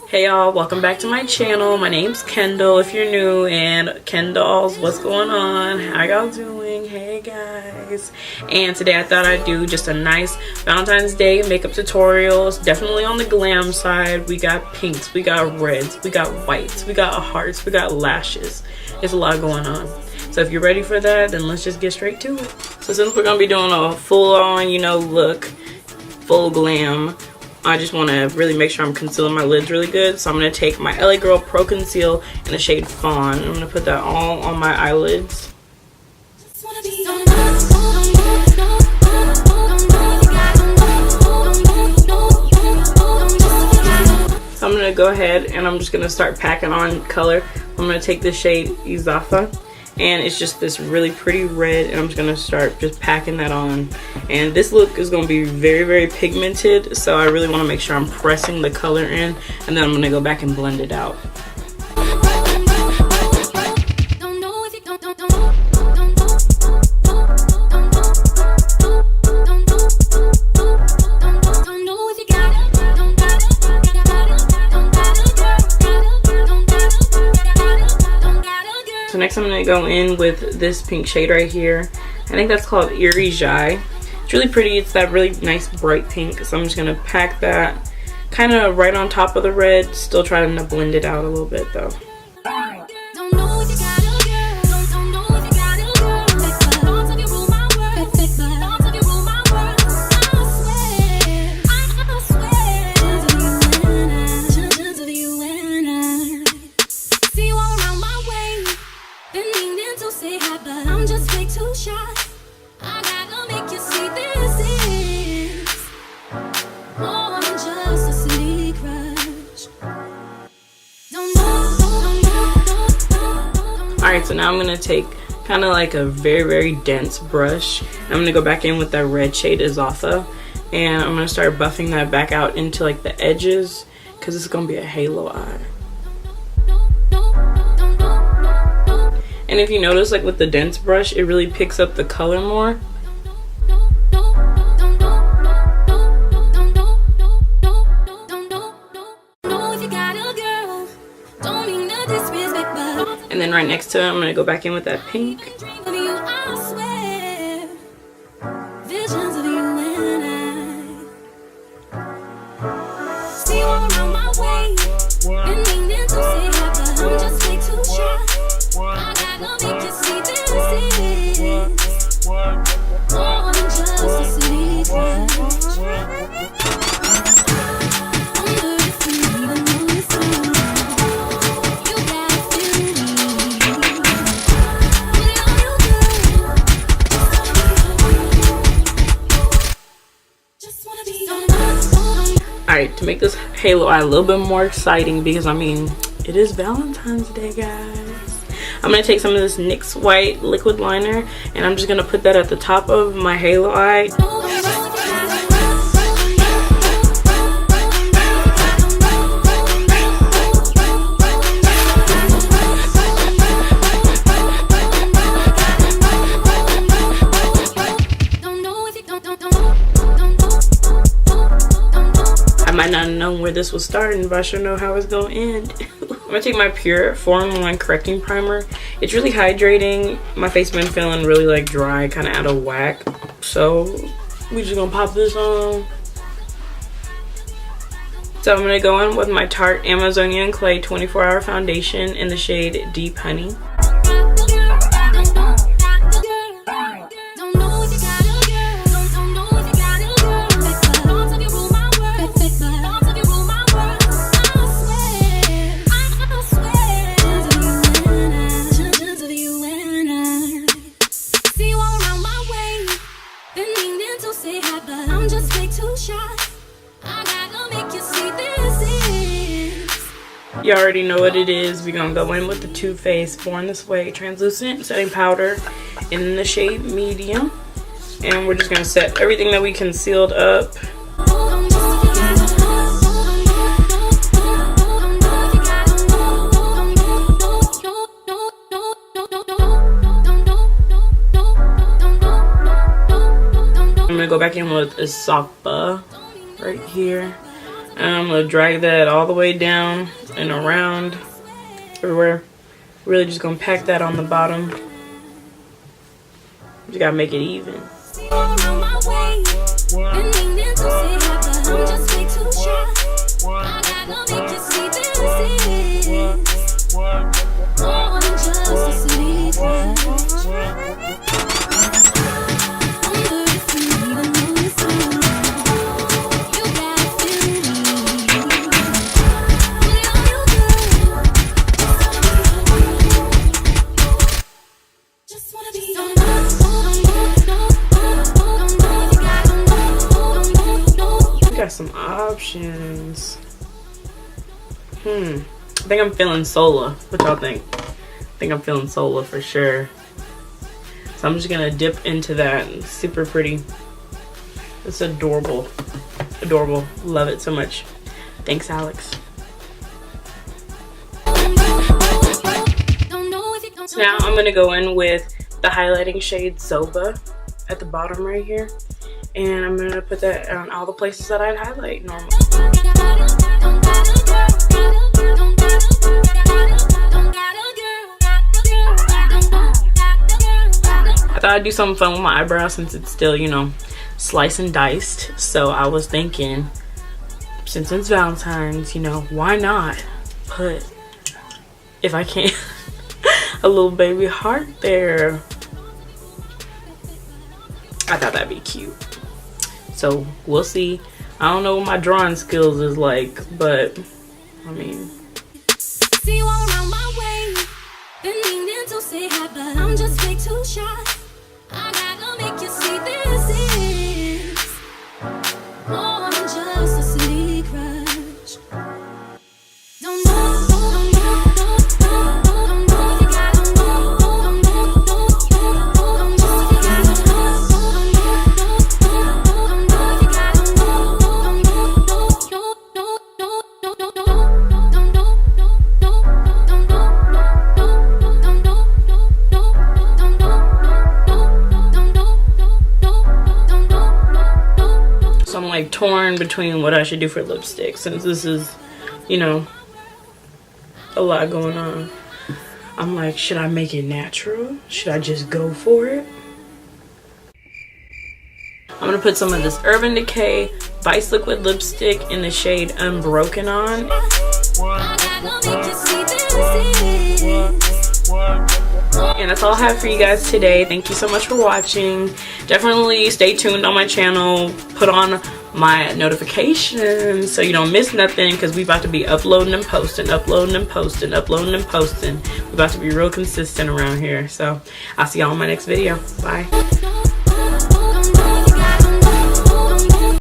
Hey y'all, welcome back to my channel. My name's Kendall if you're new, and KenDolls, what's going on? How y'all doing? Hey guys. And today I thought I'd do just a nice Valentine's Day makeup tutorial. It's definitely on the glam side. We got pinks, we got reds, we got whites, we got hearts, we got lashes. There's a lot going on. So if you're ready for that, then let's just get straight to it. So since we're gonna be doing a full on, look, full glam, I just want to really make sure I'm concealing my lids really good. So I'm going to take my LA Girl Pro Conceal in the shade Fawn. I'm going to put that all on my eyelids. So I'm going to go ahead and I'm just going to start packing on color. I'm going to take the shade Izafa. And it's just this really pretty red, and I'm just gonna start just packing that on. And this look is gonna be very, very pigmented, so I really wanna make sure I'm pressing the color in, and then I'm gonna go back and blend it out. So next I'm going to go in with this pink shade right here. I think that's called Eerie Jai. It's really pretty. It's that really nice bright pink. So I'm just going to pack that kind of right on top of the red. Still trying to blend it out a little bit though. Alright, so now I'm going to take kind of like a very, very dense brush. I'm going to go back in with that red shade Izafa, and I'm going to start buffing that back out into like the edges, because it's going to be a halo eye. And if you notice, like with the dense brush, it really picks up the color more. And then right next to it, I'm going to go back in with that pink. Alright, to make this halo eye a little bit more exciting, because I mean, it is Valentine's Day, guys. I'm going to take some of this NYX white liquid liner, and I'm just going to put that at the top of my halo eye. I might not have known where this was starting, but I sure know how it's going to end. I'm going to take my Pure 4-in-1 Correcting Primer. It's really hydrating. My face been feeling really like dry, kind of out of whack. So we just going to pop this on. So I'm going to go in with my Tarte Amazonian Clay 24-Hour Foundation in the shade Deep Honey. You already know what it is. We're gonna go in with the Too Faced Born This Way translucent setting powder in the shade medium, and we're just gonna set everything that we concealed up. I'm gonna go back in with Izafa. right here. I'm gonna drag that all the way down and around everywhere. Really just gonna pack that on the bottom. You gotta make it even. Got some options. I think I'm feeling Sola. What y'all think? I think I'm feeling Sola for sure. So I'm just gonna dip into that. It's super pretty. It's adorable. Adorable. Love it so much. Thanks, Alex. Now I'm gonna go in with the highlighting shade Soba at the bottom right here. And I'm gonna put that on all the places that I'd highlight normally. I thought I'd do something fun with my eyebrows since it's still, you know, sliced and diced. So I was thinking, since it's Valentine's, you know, why not put, if I can, a little baby heart there. I thought that'd be cute. So we'll see. I don't know what my drawing skills is like, but I mean. See you all around my way. Been needing to say hi, but I'm just way too shy. I gotta make you see this is more than just a city crush. Don't know. Like torn between what I should do for lipstick since this is, you know, a lot going on. I'm like, should I make it natural? Should I just go for it? I'm gonna put some of this Urban Decay Vice Liquid lipstick in the shade Unbroken on. And that's all I have for you guys today. Thank you so much for watching. Definitely stay tuned on my channel. Put on my notifications so you don't miss nothing, because we about to be uploading and posting, uploading and posting, uploading and posting. We're about to be real consistent around here. So I'll see y'all in my next video. Bye.